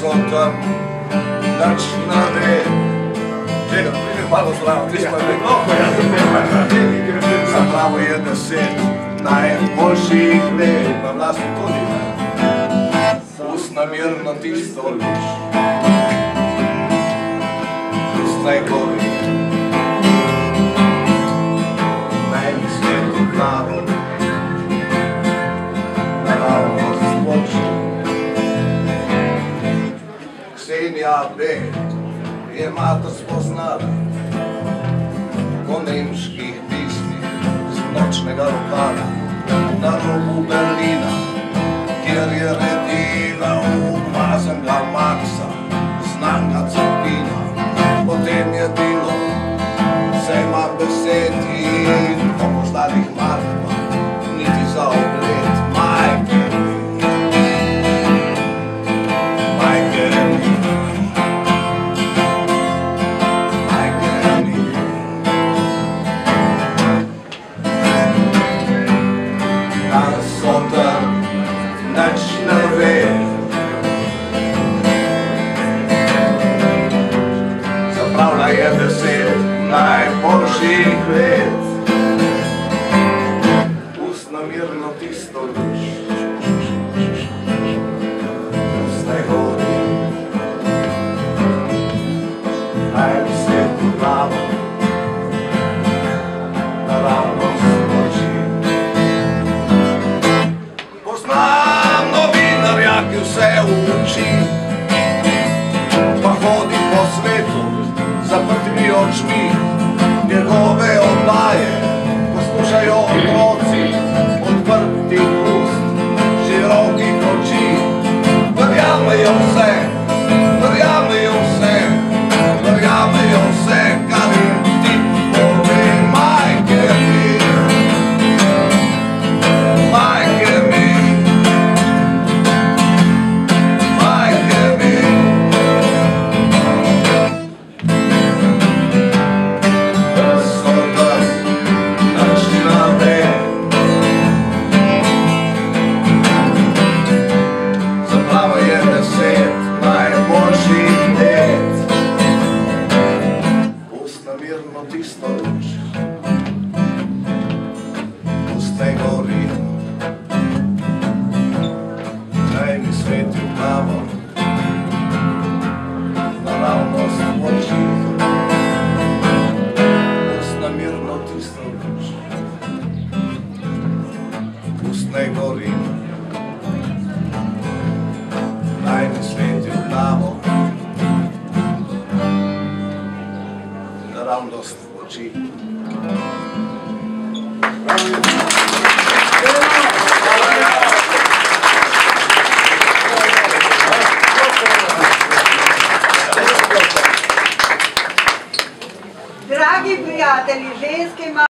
sonta noćna ve. Čega, primjer malo zdravo, ti smo zapravo je da se najboljših let na vlasti godina usnamjerno ti stoliš uz najgori najmi svijetu pravo naravno zloči Ksenija B je mata spoznala konejničkih pismi z nočnega lokala na robu Berlina, kjer je redila umazanega Maxa, znanga Cepina. Potem je bilo vsema besed in pomoždanih Markova, niti za ogled majke mi. Majke mi. Noćna ve. Zapravila je 10 najboljših let. Usnamirno ti stoliš uz najgori najmi svijetu pravo naravno zloči. Poznam novinar jaki vse uči, pa hodi po svetu zaprtimi očmi. Njegove oddaje poslušajo otroci odprtih ust, širokih oči. Verjamejo vse, verjamejo vse, verjamejo vse, kar jim ti pove majke mi. Majke mi. Usnamirno ti stoliš uz najgori najmi svijetu pravo naravnost oči. Usnamirno ti stoliš uz najgori najmi svijetu pravo naravnost oči. Dragi prijatelji, ženske